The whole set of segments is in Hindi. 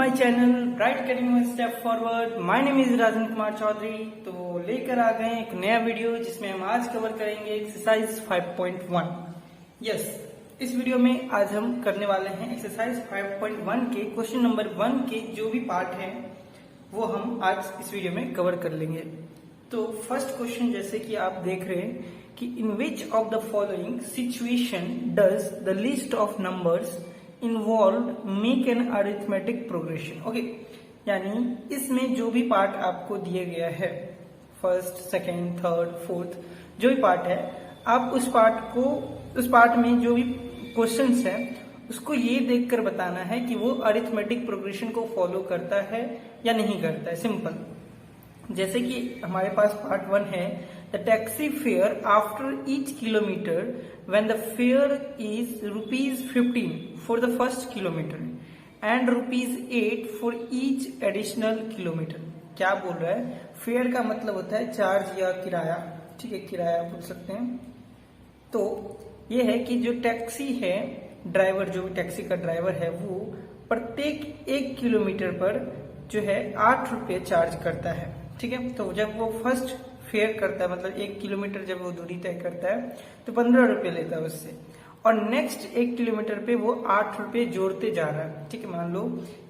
My channel bright academy step forward. My name is Rajan Kumar Chaudhary. तो लेकर आ गए एक नया वीडियो जिसमें हम आज कवर करेंगे एक्सरसाइज 5.1। यस, इस वीडियो में आज हम करने वाले हैं एक्सरसाइज 5.1 के क्वेश्चन नंबर 1 के जो भी पार्ट हैं वो हम आज इस वीडियो में कवर कर लेंगे। तो फर्स्ट क्वेश्चन जैसे कि आप देख रहे हैं कि in which of the following situation does the list of numbers involve make an arithmetic progression. Okay, यानी इसमें जो भी पार्ट आपको दिया गया है, फर्स्ट, सेकेंड, थर्ड, फोर्थ, जो भी पार्ट है, आप उस पार्ट में जो भी क्वेश्चंस है उसको ये देखकर बताना है कि वो अरिथमेटिक प्रोग्रेशन को फॉलो करता है या नहीं करता है। सिंपल, जैसे कि हमारे पास पार्ट 1 है, the taxi fare after each kilometre when the fair is ₹15 for the first kilometre and ₹8 for each additional kilometre. क्या बोल रहा है? फेयर का मतलब होता है चार्ज या किराया, ठीक है, किराया बोल सकते हैं। तो ये है कि जो टैक्सी है, ड्राइवर, जो भी टैक्सी का ड्राइवर है, वो प्रत्येक 1 किलोमीटर पर जो है ₹8 चार्ज करता है, ठीक है। तो जब वो फर्स्ट फेयर करता है, मतलब 1 किलोमीटर जब वो दूरी तय करता है तो ₹15 लेता है उससे, और नेक्स्ट 1 किलोमीटर पे वो ₹8 जोड़ते जा रहा है, ठीक है। मान लो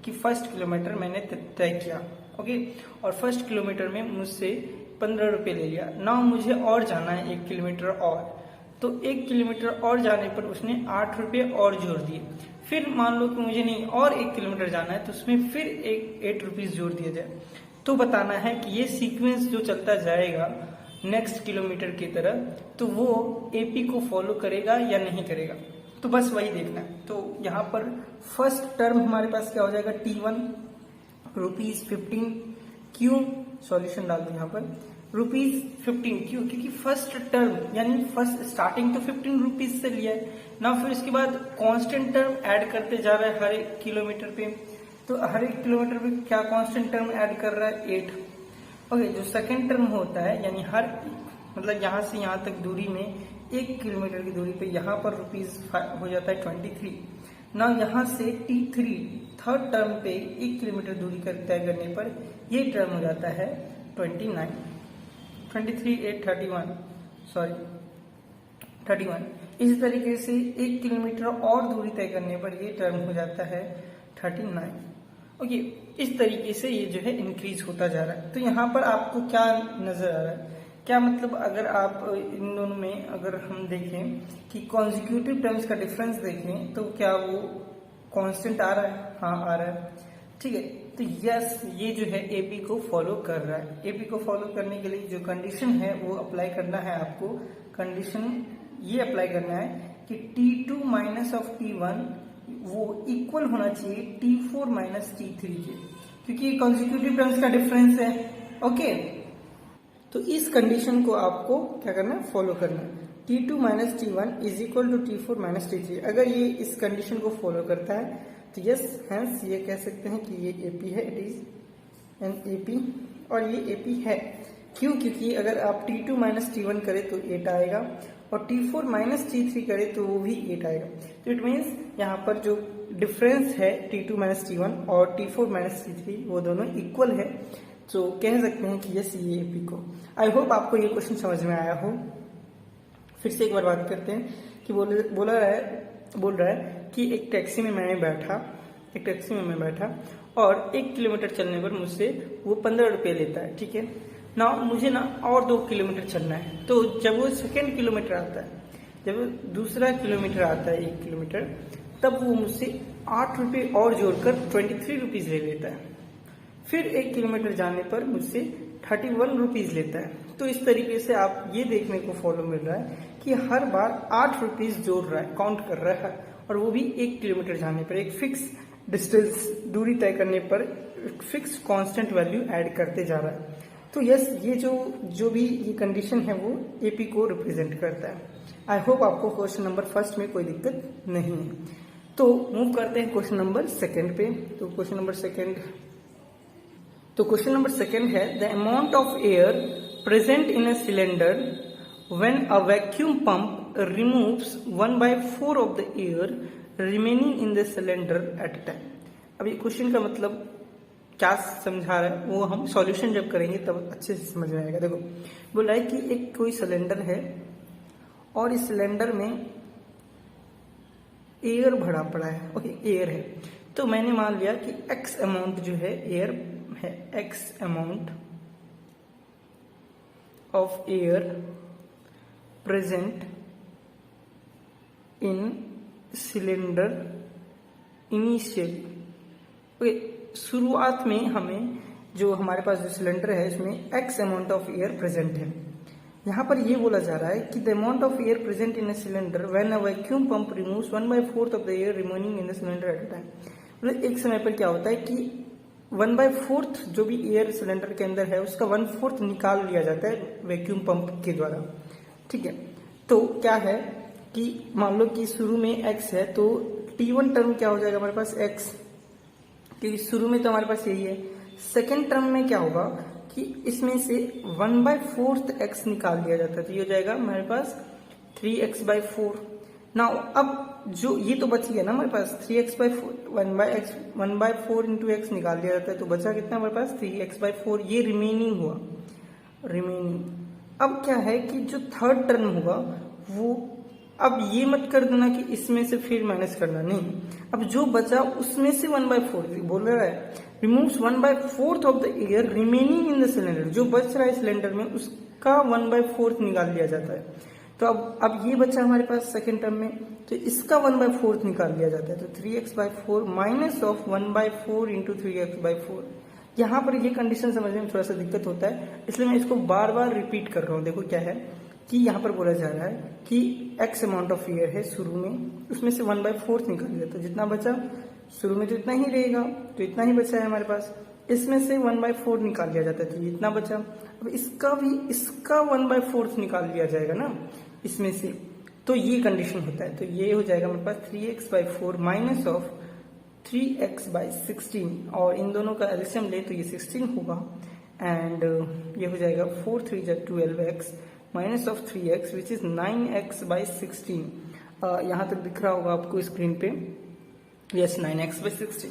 कि फर्स्ट किलोमीटर मैंने तय किया, ओके, और फर्स्ट किलोमीटर में मुझसे ₹15 ले लिया। नाउ मुझे और जाना है 1 किलोमीटर और, तो 1 किलोमीटर और जाने पर उसने ₹8 और जोड़ दिए। फिर मान लो कि मुझे नहीं और 1 किलोमीटर जाना है तो उसमें फिर ₹8 जोड़ दिया जाए। तो बताना है कि ये सीक्वेंस जो चलता जाएगा नेक्स्ट किलोमीटर की तरह, तो वो एपी को फॉलो करेगा या नहीं करेगा। तो बस वही देखना है। तो यहाँ पर फर्स्ट टर्म हमारे पास क्या हो जाएगा? T1 ₹15। क्यों? सॉल्यूशन डाल दो यहाँ पर, ₹15 क्यों? क्योंकि फर्स्ट टर्म यानी फर्स्ट स्टार्टिंग तो ₹15 से लिया है ना, फिर उसके बाद कांस्टेंट टर्म ऐड करते जा रहा है हर 1 किलोमीटर पे। तो हर 1 किलोमीटर पे क्या कांस्टेंट टर्म ऐड कर रहा है? 8। ओके, जो सेकंड टर्म होता है यानी हर, मतलब यहाँ से यहाँ तक दूरी में 1 किलोमीटर की दूरी पे यहाँ पर ₹5 हो जाता है 23 ना। यहाँ से T3 थर्ड टर्म पे 1 किलोमीटर दूरी तय करने पर ये टर्म हो जाता है 29, 23, 8, 31। इसी तरीके से 1 किलोमीटर और दूरी तय करने पर ये टर्म हो जाता है 39। ओके, इस तरीके से ये जो है इंक्रीज होता जा रहा है। तो यहाँ पर आपको क्या नजर आ रहा है? क्या मतलब, अगर आप इन दोनों में अगर हम देखें कि कॉन्जिक्यूटिव टर्म्स का डिफरेंस देखें तो क्या वो कांस्टेंट आ रहा है? हाँ, आ रहा है, ठीक है। तो यस, ये जो है एपी को फॉलो कर रहा है। एपी को फॉलो करने के लिए जो कंडीशन है वो अप्लाई करना है आपको। कंडीशन ये अप्लाई करना है कि T2 माइनस ऑफ T1 वो इक्वल होना चाहिए T4 माइनस T3 के, क्योंकि कॉन्जिक्यूटिव टर्म्स का डिफरेंस है। ओके, तो इस कंडीशन को आपको क्या करना है? फॉलो करना है। T2 minus T1 is equal to T4 minus T3। अगर ये इस कंडीशन को फॉलो करता है तो यस, हेंस ये कह सकते हैं कि ये एपी है, इट इज एन एपी, और ये एपी है। क्यों? क्योंकि अगर आप T2 माइनस T1 करें तो 8 आएगा, और T4 माइनस T3 करें तो वो भी 8 आएगा। तो इट मीन्स यहाँ पर जो डिफरेंस है T2 माइनस T1 और T4 माइनस T3 वो दोनों इक्वल है। तो कह सकते हैं कि यस, ये एपी को। आई होप आपको ये क्वेश्चन समझ में आया हो। फिर से एक बार बात करते हैं कि बोल रहा है कि एक टैक्सी में मैं बैठा और 1 किलोमीटर चलने पर मुझसे वो ₹15 लेता है, ठीक है ना। मुझे ना और 2 किलोमीटर चलना है। तो जब वो सेकेंड किलोमीटर आता है, जब वो दूसरा किलोमीटर आता है 1 किलोमीटर, तब वो मुझसे ₹8 और जोड़कर ₹23 ले लेता है। फिर 1 किलोमीटर जाने पर मुझसे ₹31 लेता है। तो इस तरीके से आप ये देखने को फॉलो मिल रहा है कि हर बार ₹8 जोड़ रहा है, काउंट कर रहा है, और वो भी 1 किलोमीटर जाने पर, एक फिक्स डिस्टेंस दूरी तय करने पर फिक्स कांस्टेंट वैल्यू ऐड करते जा रहा है। तो यस, ये जो भी ये कंडीशन है वो एपी को रिप्रेजेंट करता है। आई होप आपको क्वेश्चन नंबर फर्स्ट में कोई दिक्कत नहीं है। तो मूव करते हैं क्वेश्चन नंबर सेकंड पे। तो क्वेश्चन नंबर सेकंड है, the amount of air present in a cylinder when a vacuum pump removes 1/4 of the air remaining in the cylinder at a time। अब ये क्वेश्चन का मतलब क्या समझा रहा है वो हम सॉल्यूशन जब करेंगे तब अच्छे से समझ में आएगा। देखो बोल रहा है कि एक कोई सिलेंडर है और इस सिलेंडर में एयर भरा पड़ा है। ओके, एयर है, तो मैंने मान लिया कि एक्स अमाउंट जो है एयर है, x amount of air present in cylinder initial. Okay, शुरुआत में हमें जो हमारे पास जो सिलेंडर है इसमें x amount of air present है। यहाँ पर ये बोला जा रहा है कि the amount of air present in a cylinder when a vacuum pump removes 1/4 of the air remaining in the cylinder at a time. मतलब एक समय पर क्या होता है कि 1/4 जो भी एयर सिलेंडर के अंदर है उसका 1/4 निकाल लिया जाता है वैक्यूम पंप के द्वारा। ठीक है, तो क्या है कि मान लो कि शुरू में x है तो T1 टर्म क्या हो जाएगा हमारे पास x, क्योंकि शुरू में तो हमारे पास यही है। सेकेंड टर्म में क्या होगा कि इसमें से 1/4 x निकाल दिया जाता है, तो ये हो जाएगा हमारे पास 3x/4। नाउ अब जो ये तो बच गया ना हमारे पास 3x/4, 1/4 इंटू एक्स निकाल दिया जाता है, तो बचा कितना हमारे पास 3x/4, ये रिमेनिंग हुआ, रिमेनिंग। अब क्या है कि जो थर्ड टर्म होगा वो, अब ये मत कर देना कि इसमें से फिर माइनस करना, नहीं, अब जो बचा उसमें से 1/4 बोल रहा है, removes 1/4 of the air remaining in the cylinder, जो बच रहा है सिलेंडर में उसका 1/4 निकाल लिया जाता है। तो अब ये बचा हमारे पास सेकेंड टर्म में, तो इसका 1/4 निकाल लिया जाता है, तो 3x/4 minus of 1/4 into 3x/4। यहाँ पर ये कंडीशन समझने में थोड़ा सा दिक्कत होता है, इसलिए मैं इसको बार बार रिपीट कर रहा हूँ। देखो क्या है कि यहाँ पर बोला जा रहा है कि x अमाउंट ऑफ एयर है शुरू में, उसमें से 1/4 निकाल दिया, तो जितना बचा शुरू में तो इतना ही रहेगा, तो इतना ही बचा है हमारे पास, इसमें से 1/4 निकाल लिया जाता है, तो इतना बचा। अब इसका भी इसका 1/4 निकाल लिया जाएगा ना इसमें से, तो ये कंडीशन होता है। तो ये हो जाएगा हमारे पास 3x/4 माइनस ऑफ 3x/16, और इन दोनों का एलसीएम ले तो ये 16 होगा, एंड ये हो जाएगा 4 3 12x minus of 3x which is 9x/16। यहाँ तक दिख रहा होगा आपको स्क्रीन पे, यस 9x/16।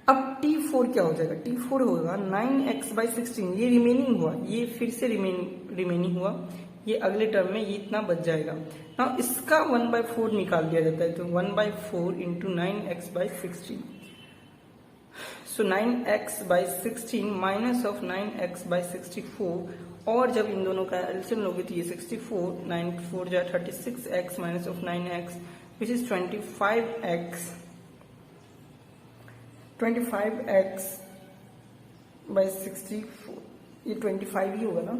अब T4 क्या हो जाएगा, T4 होगा 9x/16, ये रिमेनिंग हुआ, ये फिर से रिमेनिंग हुआ, ये अगले टर्म में ये इतना बच जाएगा ना, इसका 1/4 निकाल दिया जाता है, तो 1/4 into 9x/16, so 9x/16 minus of 9x/64, और जब इन दोनों का एलसीएम लोगे तो ये 64, 9 4 जा 36x minus of 9x which is 25x, 25x/64, ये 25 ही होगा ना,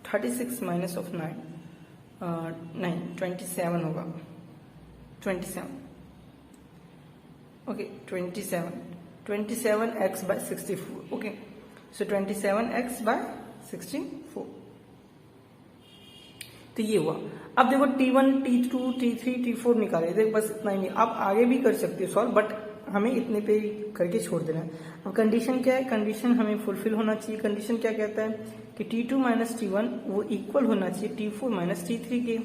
36 माइनस ऑफ 9 नहीं 27 होगा, 27, ओके 27x/64, ओके, सो 27x/64, तो ये हुआ। अब देखो T1 T2 T3 T4 निकाले, देखो बस इतना ही नहीं, आप आगे भी कर सकते हो सॉल्व, बट हमें इतने पे करके छोड़ देना है। अब कंडीशन क्या है, कंडीशन हमें फुलफिल होना चाहिए। कंडीशन क्या कहता है कि T2 माइनस T1 वो इक्वल होना चाहिए T4 माइनस T3 के,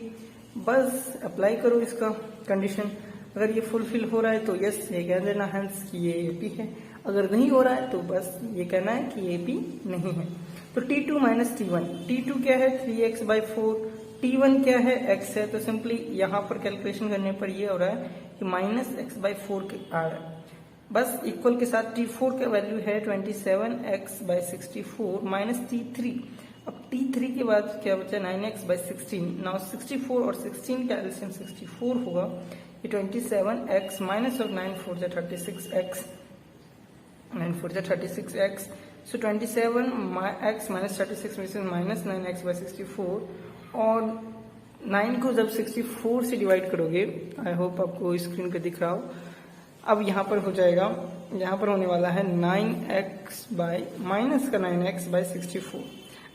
बस अप्लाई करो इसका कंडीशन। अगर ये फुलफिल हो रहा है तो यस ये कह देना हेंस कि ये AP है, अगर नहीं हो रहा है तो बस ये कहना है कि AP नहीं है। तो T2 माइनस T1, T2 क्या है 3x/4, T1 क्या है x है, तो सिंपली यहाँ पर कैलकुलेशन करने पर ये हो रहा है कि माइनस x/4 आ रहा है, बस इक्वल के साथ T4 का वैल्यू है 27x/64 माइनस T3। अब T3 के बाद क्या बचा 9x/16, नाउ 64 और 16 का एलसीएम 64 होगा, ये 27x माइनस ऑफ 9 4 जा 36x, 9 4 जा 36x, सो 27x माइनस 36 में से माइनस 9x/64, और 9 को जब 64 से डिवाइड करोगे, आई होप आपको स्क्रीन पे दिख रहा हो, अब यहाँ पर हो जाएगा, यहाँ पर होने वाला है 9x माइनस का 9x/64।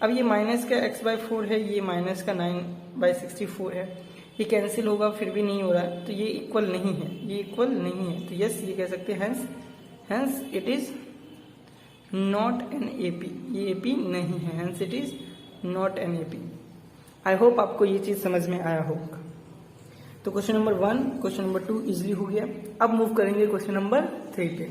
अब ये माइनस का x/4 है, ये माइनस का 9/64 है, ये कैंसिल होगा, फिर भी नहीं हो रहा है, तो ये इक्वल नहीं है, ये इक्वल नहीं है, तो यस ये कह सकते हैं hence it is not an AP, ये AP नहीं है, hence it is not an AP। I hope आपको ये चीज समझ में आया होगा। तो question number 1, question number 2 easily हो गया। अब मूव करेंगे क्वेश्चन नंबर 3 पे।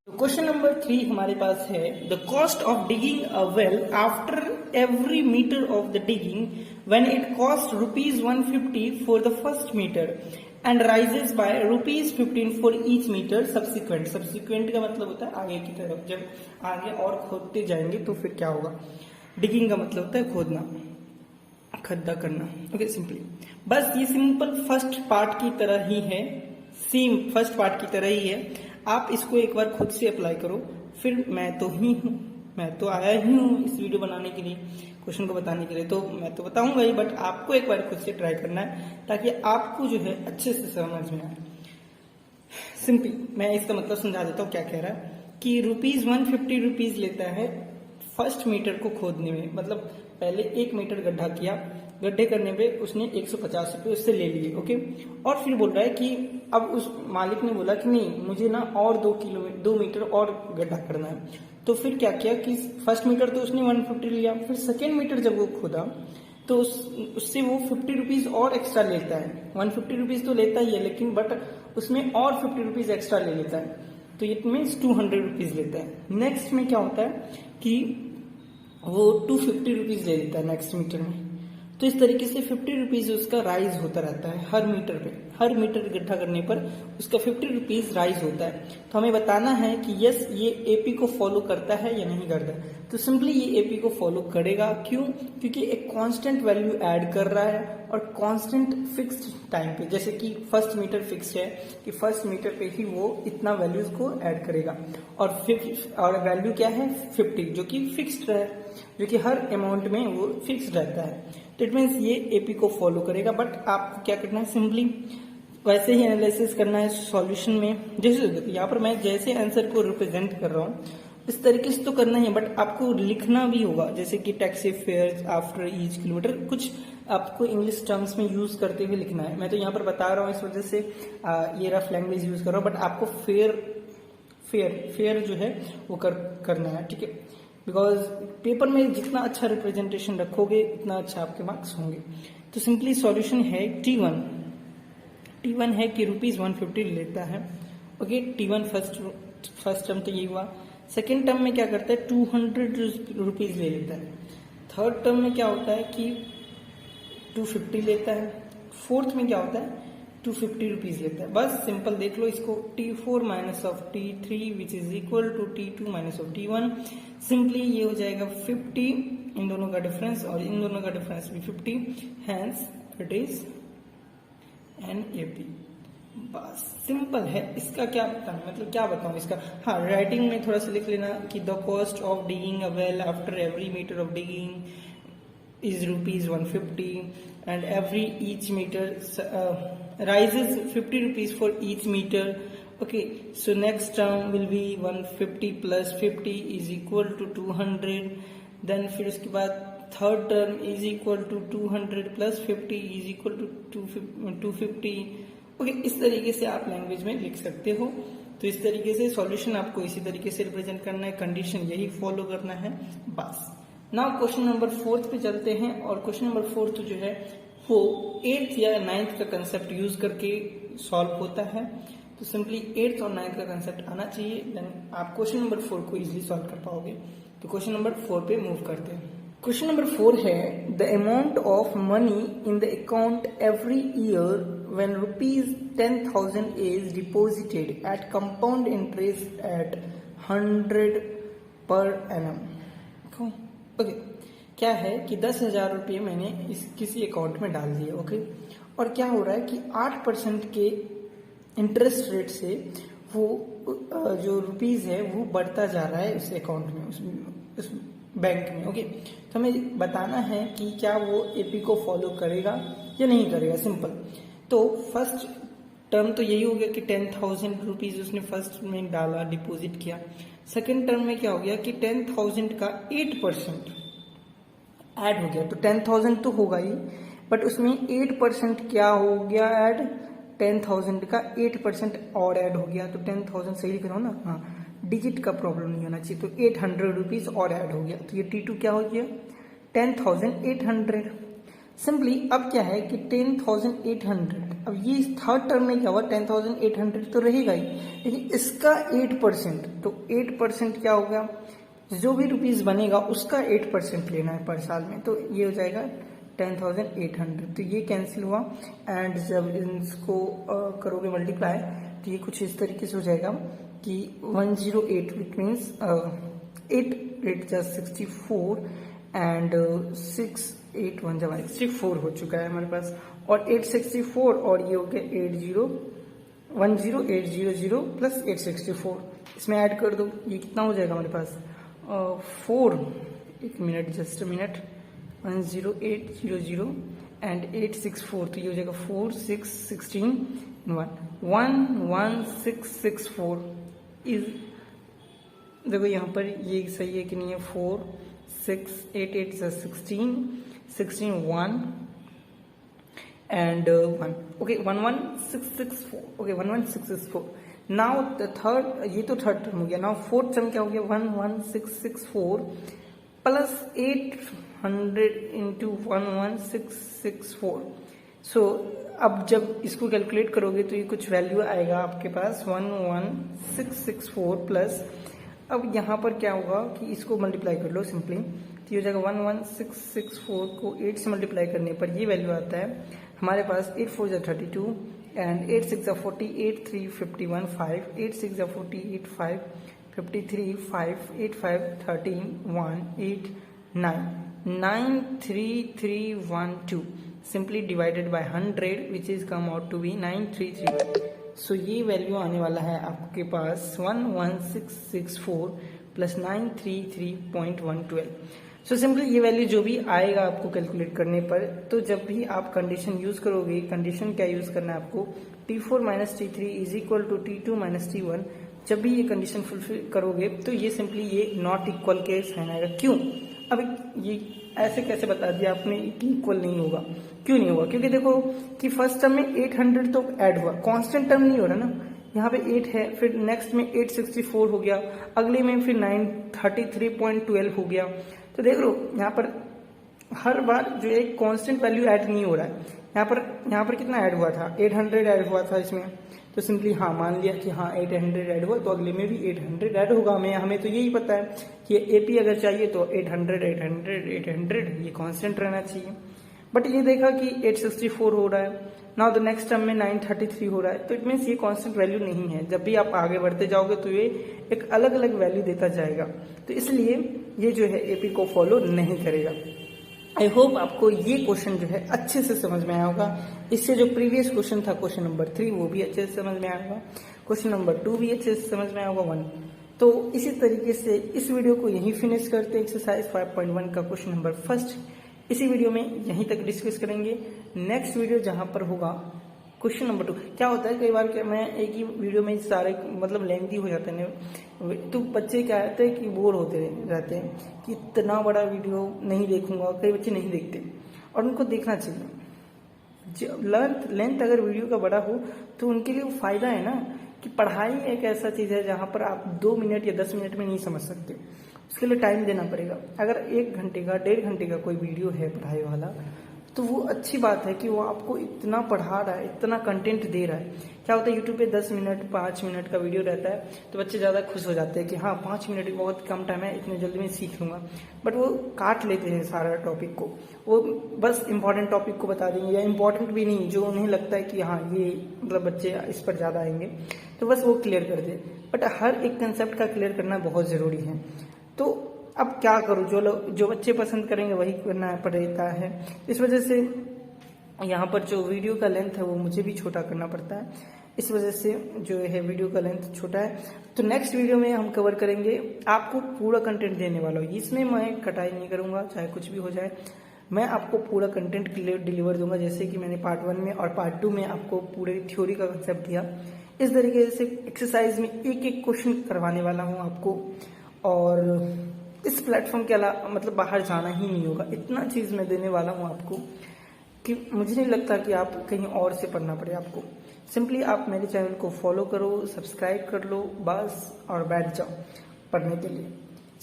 तो क्वेश्चन नंबर 3 हमारे पास है the cost of digging a well after every metre of the digging when it cost ₹150 for the first metre and rises by ₹15 for each metre subsequent. Subsequent का मतलब होता है आगे की तरफ, जब आगे और खोदते जाएंगे तो फिर क्या होगा। डिगिंग का मतलब होता है खोदना, खड्डा करना। ओके, सिंपली बस ये सिंपल फर्स्ट पार्ट की तरह ही है, सेम फर्स्ट पार्ट की तरह ही है। आप इसको एक बार खुद से अप्लाई करो, फिर मैं तो आया ही हूँ इस वीडियो बनाने के लिए, क्वेश्चन को बताने के लिए, तो मैं तो बताऊंगा ही, बट आपको एक बार खुद से ट्राई करना है ताकि आपको जो है अच्छे से समझ में आए। सिंपली मैं इसका मतलब समझा देता हूँ क्या कह रहा है कि ₹150 लेता है फर्स्ट मीटर को खोदने में। मतलब पहले 1 मीटर गड्ढा किया, गड्ढे करने पे उसने ₹150 उससे ले लिए। ओके, और फिर बोल रहा है कि अब उस मालिक ने बोला कि नहीं, मुझे ना और 2 मीटर और गड्ढा करना है। तो फिर क्या किया कि फर्स्ट मीटर तो उसने 150 लिया, फिर सेकेंड मीटर जब वो खोदा तो उससे वो ₹50 और एक्स्ट्रा लेता है। ₹150 तो लेता ही है, लेकिन बट उसमें और ₹50 एक्स्ट्रा ले लेता है, तो इट मीन्स ₹200 लेता है। नेक्स्ट में क्या होता है कि वो ₹250 ले लेता है नेक्स्ट मीटर में। तो इस तरीके से ₹50 उसका राइज होता रहता है हर मीटर पे, हर मीटर गड्ढा करने पर उसका ₹50 राइज होता है। तो हमें बताना है कि यस ये एपी को फॉलो करता है या नहीं करता है। तो सिंपली ये एपी को फॉलो करेगा, क्यों? क्योंकि एक कांस्टेंट वैल्यू ऐड कर रहा है और कांस्टेंट फिक्स्ड टाइम पे, जैसे कि फर्स्ट मीटर फिक्स है कि फर्स्ट मीटर पे ही वो इतना वैल्यूज को ऐड करेगा, और वैल्यू क्या है 50, जो कि फिक्स्ड है, जो कि हर अमाउंट में वो फिक्स्ड रहता है। तो इट मीन्स ये एपी को फॉलो करेगा, बट आपको क्या करना है, सिंपली वैसे ही एनालिसिस करना है सॉल्यूशन में। जैसे यहाँ पर मैं जैसे आंसर को रिप्रेजेंट कर रहा हूँ इस तरीके से तो करना ही है, बट आपको लिखना भी होगा, जैसे कि taxi fare after each kilometre, कुछ आपको इंग्लिश टर्म्स में यूज करते हुए लिखना है। मैं तो यहाँ पर बता रहा हूँ इस वजह से ये रफ लैंग्वेज यूज कर रहा हूँ, बट आपको फेयर जो है वो करना है, ठीक है। बिकॉज पेपर में जितना अच्छा रिप्रेजेंटेशन रखोगे उतना अच्छा आपके मार्क्स होंगे। तो सिंपली सॉल्यूशन है T1 है कि ₹150 लेता है। ओके, T1 फर्स्ट टर्म तो यही हुआ। सेकेंड टर्म में क्या करता है, ₹200 ले लेता है। थर्ड टर्म में क्या होता है कि 250 लेता है। फोर्थ में क्या होता है, ₹250 लेता है। बस सिंपल देख लो इसको, T4 minus of T3 which is equal to T2 minus of T1। Simply ये हो जाएगा 50, इन दोनों का डिफरेंस और इन दोनों का डिफरेंस भी 50, hence it is an AP. बस सिंपल है। इसका क्या बताऊं, मतलब क्या बताऊं इसका, हाँ राइटिंग में थोड़ा सा लिख लेना कि the cost of digging a well after every metre of digging is ₹150 and each meter rises ₹50 for each meter. Okay, so next term will be 150 plus 50 is equal to 200. then फिर उसके बाद third term is equal to 200 plus 50 is equal to 250. Okay, इस तरीके से आप लैंग्वेज में लिख सकते हो। तो इस तरीके से सॉल्यूशन आपको इसी तरीके से रिप्रेजेंट करना है, कंडीशन यही फॉलो करना है बस। नाउ क्वेश्चन नंबर 4 पे चलते हैं, और क्वेश्चन नंबर 4 जो है वो 8th या 9th का कंसेप्ट यूज करके सॉल्व होता है। तो सिंपली 8th और 9th का कंसेप्ट आना चाहिए, देन आप क्वेश्चन नंबर 4 को इजीली सॉल्व कर पाओगे। तो क्वेश्चन नंबर 4 पे मूव करते हैं। क्वेश्चन नंबर 4 है the amount of money in the account every year when ₹10,000 is deposited at compound interest at 100 per annum. Okay, क्या है कि 10,000 रुपये मैंने इस किसी अकाउंट में डाल दिए। ओके, और क्या हो रहा है कि 8% के इंटरेस्ट रेट से वो जो रुपीज है वो बढ़ता जा रहा है उस अकाउंट में, उस बैंक में। ओके, तो हमें बताना है कि क्या वो एपी को फॉलो करेगा या नहीं करेगा। सिंपल, तो फर्स्ट टर्म तो यही हो गया कि 10,000 रुपीज उसने फर्स्ट में डाला, डिपॉजिट किया। सेकेंड टर्म में क्या हो गया कि 10,000 का 8% ऐड हो गया। तो 10,000 तो होगा ही, बट उसमें 8% क्या हो गया ऐड, 10,000 का 8% और ऐड हो गया। तो 10,000 सही लिख रहा हूँ ना, हाँ, डिजिट का प्रॉब्लम नहीं होना चाहिए। तो 800 रुपीज और ऐड हो गया। तो ये T2 क्या हो गया, 10,800। सिंपली अब क्या है कि 10,800, अब ये थर्ड टर्म में क्या हुआ, 10,800 तो रहेगा ही, लेकिन इसका 8%, तो 8% क्या होगा, जो भी रुपीस बनेगा उसका 8% लेना है पर साल में, तो ये हो जाएगा 10,800, तो ये कैंसिल हुआ। एंड जब इसको करोगे मल्टीप्लाई तो ये कुछ इस तरीके से हो जाएगा कि 108, विच मीन्स 8 8 जा 64 एंड 6 8 1 जा 64 हो चुका है हमारे पास, और 864 और ये हो गया 10800 प्लस 864, इसमें ऐड कर दो, ये कितना हो जाएगा हमारे पास 4, एक minute just a minute, 10800 and 864, तो ये हो जाएगा 4 6 16 11664 इज, देखो यहाँ पर ये सही है कि नहीं है, 4 6 8 8 16 16 1 and 1, okay 11664, okay 11664। Now the third, ये तो थर्ड टर्म हो गया, नाउ फोर्थ टर्म क्या हो गया, 11664 प्लस 800 इंटू 11664। सो अब जब इसको कैलकुलेट करोगे तो ये कुछ वैल्यू आएगा आपके पास 11664 प्लस, अब यहाँ पर क्या होगा कि इसको मल्टीप्लाई कर लो सिंपली, तो ये हो जाएगा 11664 को 8 से मल्टीप्लाई करने पर ये वैल्यू आता है हमारे पास 8 4 32 and 8 6 40 8 3 51 5 8 6 48 5 53 5 8 5 13 1 8 9 93312 simply divided by 100 which is come out to be 9331। सो ये वैल्यू आने वाला है आपके पास 11664 प्लस 933.112। सो सिंपली ये वैल्यू जो भी आएगा आपको कैलकुलेट करने पर, तो जब भी आप कंडीशन यूज करोगे, कंडीशन क्या यूज करना है आपको, T4 minus T3 is equal to T2 minus T1, जब भी ये कंडीशन फुलफिल करोगे तो ये सिंपली ये नॉट इक्वल के साइन आएगा। क्यों, अब ये ऐसे कैसे बता दिया आपने कि इक्वल नहीं होगा, क्यों नहीं होगा, क्योंकि देखो कि फर्स्ट टर्म में 800 तो ऐड हुआ, कांस्टेंट टर्म नहीं हो रहा ना, यहाँ पे 8 है, फिर नेक्स्ट में 864 हो गया, अगले में फिर 933.12 हो गया, तो देख लो यहाँ पर हर बार जो एक कांस्टेंट वैल्यू ऐड नहीं हो रहा है। यहाँ पर कितना ऐड हुआ था, 800 ऐड हुआ था इसमें, तो सिंपली हाँ मान लिया कि हाँ 800 ऐड हुआ, तो अगले में भी 800 ऐड होगा। हमें तो यही पता है कि एपी अगर चाहिए तो 800 ये कांस्टेंट रहना चाहिए, बट ये देखा कि 864 हो रहा है, नाउ द नेक्स्ट टर्म में 933 हो रहा है, तो इट मीन्स ये कांस्टेंट वैल्यू नहीं है। जब भी आप आगे बढ़ते जाओगे तो ये एक अलग अलग वैल्यू देता जाएगा, तो इसलिए ये जो है एपी को फॉलो नहीं करेगा। आई होप आपको ये क्वेश्चन जो है अच्छे से समझ में आया होगा। इससे जो प्रीवियस क्वेश्चन था क्वेश्चन नंबर 3 वो भी अच्छे से समझ में आया होगा, क्वेश्चन नंबर 2 भी अच्छे से समझ में आया होगा 1। तो इसी तरीके से इस वीडियो को यहीं फिनिश करते, एक्सरसाइज 5.1 का क्वेश्चन नंबर फर्स्ट इसी वीडियो में यहीं तक डिस्कस करेंगे। नेक्स्ट वीडियो जहां पर होगा क्वेश्चन नंबर 2। क्या होता है कई बार क्या मैं एक ही वीडियो में सारे मतलब लेंथी हो जाते हैं, तो बच्चे क्या रहते हैं कि बोर होते रहते हैं कि इतना बड़ा वीडियो नहीं देखूंगा, कई बच्चे नहीं देखते और उनको देखना चाहिए। लेंथ अगर वीडियो का बड़ा हो तो उनके लिए फायदा है ना, कि पढ़ाई एक ऐसा चीज है जहां पर आप 2 मिनट या 10 मिनट में नहीं समझ सकते, उसके लिए टाइम देना पड़ेगा। अगर 1 घंटे का 1.5 घंटे का कोई वीडियो है पढ़ाई वाला, तो वो अच्छी बात है कि वो आपको इतना पढ़ा रहा है, इतना कंटेंट दे रहा है। क्या होता है यूट्यूब पे 10 मिनट 5 मिनट का वीडियो रहता है तो बच्चे ज़्यादा खुश हो जाते हैं कि हाँ 5 मिनट बहुत कम टाइम है, इतने जल्दी में सीख लूंगा, बट वो काट लेते हैं सारा टॉपिक को, वो बस इंपॉर्टेंट टॉपिक को बता देंगे या इंपॉर्टेंट भी नहीं, जो उन्हें लगता है कि हाँ ये मतलब बच्चे इस पर ज़्यादा आएंगे तो बस वो क्लियर कर दे। बट हर एक कंसेप्ट का क्लियर करना बहुत ज़रूरी है। तो अब क्या करूं, जो बच्चे पसंद करेंगे वही करना पड़ता है। इस वजह से यहाँ पर जो वीडियो का लेंथ है वो मुझे भी छोटा करना पड़ता है, इस वजह से जो है वीडियो का लेंथ छोटा है। तो नेक्स्ट वीडियो में हम कवर करेंगे, आपको पूरा कंटेंट देने वाला हूँ, इसमें मैं कटाई नहीं करूंगा, चाहे कुछ भी हो जाए, मैं आपको पूरा कंटेंट डिलीवर दूंगा। जैसे कि मैंने पार्ट 1 में और पार्ट 2 में आपको पूरे थ्योरी का कंसेप्ट दिया, इस तरीके से एक्सरसाइज में एक एक क्वेश्चन करवाने वाला हूँ आपको। और इस प्लेटफॉर्म के अलावा मतलब बाहर जाना ही नहीं होगा, इतना चीज मैं देने वाला हूँ आपको कि मुझे नहीं लगता कि आप कहीं और से पढ़ना पड़े आपको। सिंपली आप मेरे चैनल को फॉलो करो, सब्सक्राइब कर लो बस, और बैठ जाओ पढ़ने के लिए।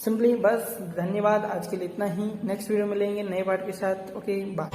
सिंपली बस धन्यवाद, आज के लिए इतना ही। नेक्स्ट वीडियो मिलेंगे नए पार्ट के साथ। Okay bye.